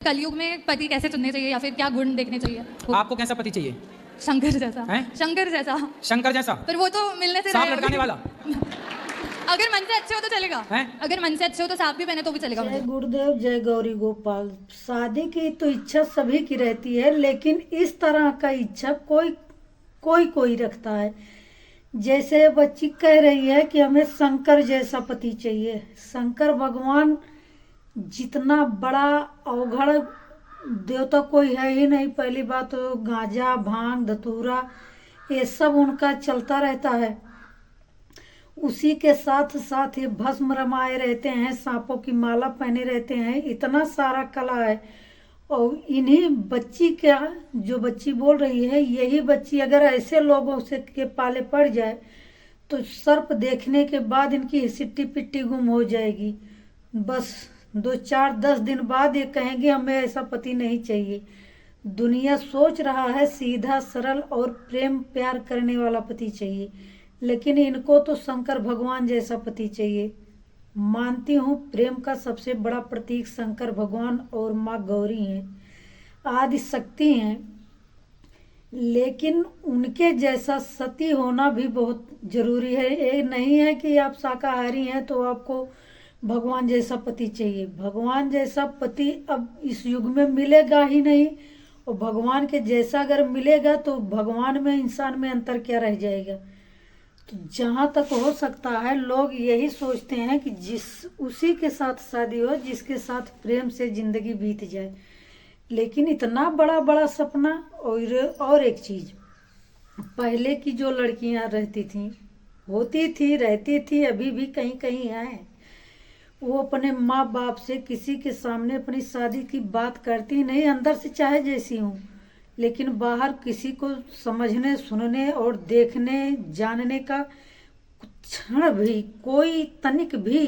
कलयुग में पति कैसे चुनने चाहिए या फिर क्या गुण देखने चाहिए? आपको कैसा पति चाहिए? शंकर जैसा हैं? शंकर जैसा। शंकर जैसा? पर वो तो मिलने से सांप रहे लटकाने वाला? अगर मन से अच्छे हो तो चलेगा। हैं? अगर मन से अच्छे हो तो सांप भी पहने तो भी चलेगा जय मुझे। गुरुदेव, जय गौरी गोपाल। शादी की तो इच्छा सभी की रहती है, लेकिन इस तरह का इच्छा कोई रखता है। जैसे बच्ची कह रही है कि हमें शंकर जैसा पति चाहिए। शंकर भगवान जितना बड़ा अवघड़ देवता कोई है ही नहीं। पहली बात तो गांजा भांग धतूरा ये सब उनका चलता रहता है। उसी के साथ साथ ये भस्म रमाए रहते हैं, सांपों की माला पहने रहते हैं। इतना सारा कला है। और इन्हीं बच्ची का जो बच्ची बोल रही है, यही बच्ची अगर ऐसे लोगों से के पाले पड़ जाए तो सर्प देखने के बाद इनकी सिट्टी पिट्टी गुम हो जाएगी। बस 2-4-10 दिन बाद ये कहेंगे हमें ऐसा पति नहीं चाहिए। दुनिया सोच रहा है सीधा सरल और प्रेम प्यार करने वाला पति चाहिए, लेकिन इनको तो शंकर भगवान जैसा पति चाहिए। मानती हूँ प्रेम का सबसे बड़ा प्रतीक शंकर भगवान और माँ गौरी हैं, आदि शक्ति हैं, लेकिन उनके जैसा सती होना भी बहुत जरूरी है। ये नहीं है कि आप शाकाहारी हैं तो आपको भगवान जैसा पति चाहिए। भगवान जैसा पति अब इस युग में मिलेगा ही नहीं, और भगवान के जैसा अगर मिलेगा तो भगवान में इंसान में अंतर क्या रह जाएगा। तो जहाँ तक हो सकता है लोग यही सोचते हैं कि उसी के साथ शादी हो जिसके साथ प्रेम से जिंदगी बीत जाए। लेकिन इतना बड़ा बड़ा सपना। और एक चीज, पहले की जो लड़कियां रहती थी, रहती थी, अभी भी कहीं कहीं हैं, वो अपने माँ बाप से किसी के सामने अपनी शादी की बात करती नहीं, अंदर से चाहे जैसी हूँ, लेकिन बाहर किसी को समझने सुनने और देखने जानने का क्षण भी, कोई तनिक भी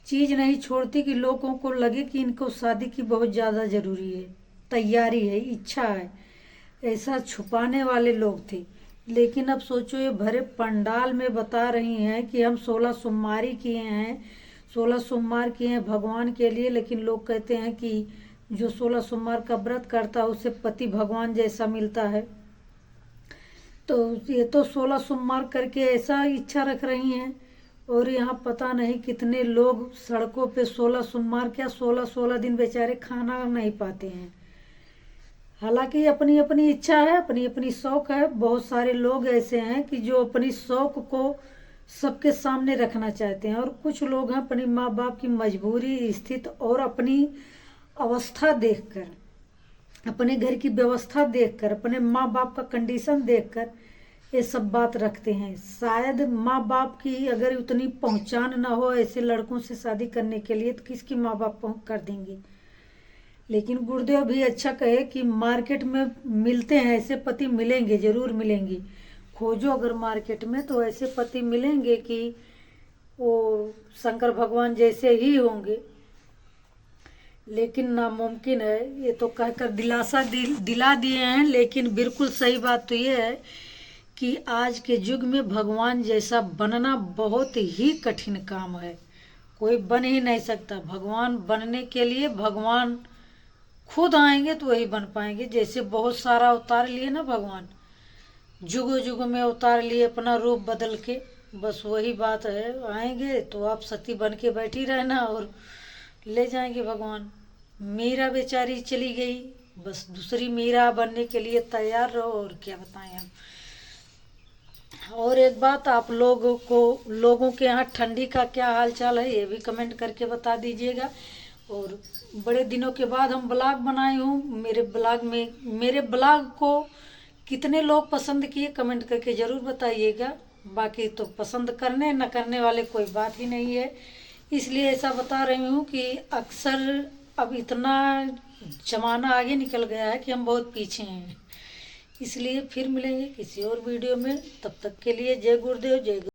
चीज नहीं छोड़ती कि लोगों को लगे कि इनको शादी की बहुत ज़्यादा ज़रूरी है, तैयारी है, इच्छा है। ऐसा छुपाने वाले लोग थे। लेकिन अब सोचो, ये भरे पंडाल में बता रही हैं कि हम 16 सोमवारी किए हैं, 16 सोमवार किए हैं भगवान के लिए, लेकिन लोग कहते हैं कि जो 16 सोमवार का व्रत करता है उसे पति भगवान जैसा मिलता है। तो ये तो 16 सोमवार करके ऐसा इच्छा रख रही हैं, और यहाँ पता नहीं कितने लोग सड़कों पे 16 सोमवार क्या 16-16 दिन बेचारे खाना नहीं पाते हैं। हालांकि अपनी अपनी इच्छा है, अपनी अपनी शौक है। बहुत सारे लोग ऐसे हैं कि जो अपनी शौक को सबके सामने रखना चाहते हैं, और कुछ लोग हैं अपनी माँ बाप की मजबूरी स्थिति और अपनी अवस्था देखकर, अपने घर की व्यवस्था देखकर, अपने माँ बाप का कंडीशन देखकर ये सब बात रखते हैं। शायद माँ बाप की अगर उतनी पहचान ना हो ऐसे लड़कों से शादी करने के लिए, तो किसकी माँ बाप कर देंगे। लेकिन गुरुदेव भी अच्छा कहे कि मार्केट में मिलते हैं ऐसे पति, मिलेंगे, जरूर मिलेंगे। खोजो अगर मार्केट में तो ऐसे पति मिलेंगे कि वो शंकर भगवान जैसे ही होंगे, लेकिन नामुमकिन है। ये तो कहकर दिलासा दिला दिए हैं, लेकिन बिल्कुल सही बात तो ये है कि आज के युग में भगवान जैसा बनना बहुत ही कठिन काम है। कोई बन ही नहीं सकता। भगवान बनने के लिए भगवान खुद आएंगे तो वही बन पाएंगे। जैसे बहुत सारा अवतार लिए ना भगवान, जुगों जुगों में अवतार लिए अपना रूप बदल के, बस वही बात है। आएंगे तो आप सती बन के बैठी रहना और ले जाएंगे भगवान। मीरा बेचारी चली गई, बस दूसरी मीरा बनने के लिए तैयार रहो, और क्या बताएं हम। और एक बात, आप लोगों के यहाँ ठंडी का क्या हाल चाल है ये भी कमेंट करके बता दीजिएगा। और बड़े दिनों के बाद हम ब्लॉग बनाए हूँ। मेरे ब्लॉग को कितने लोग पसंद किए कमेंट करके ज़रूर बताइएगा। बाकी तो पसंद करने न करने वाले कोई बात ही नहीं है। इसलिए ऐसा बता रही हूँ कि अक्सर अब इतना ज़माना आगे निकल गया है कि हम बहुत पीछे हैं। इसलिए फिर मिलेंगे किसी और वीडियो में। तब तक के लिए जय गुरुदेव, जय गुरु।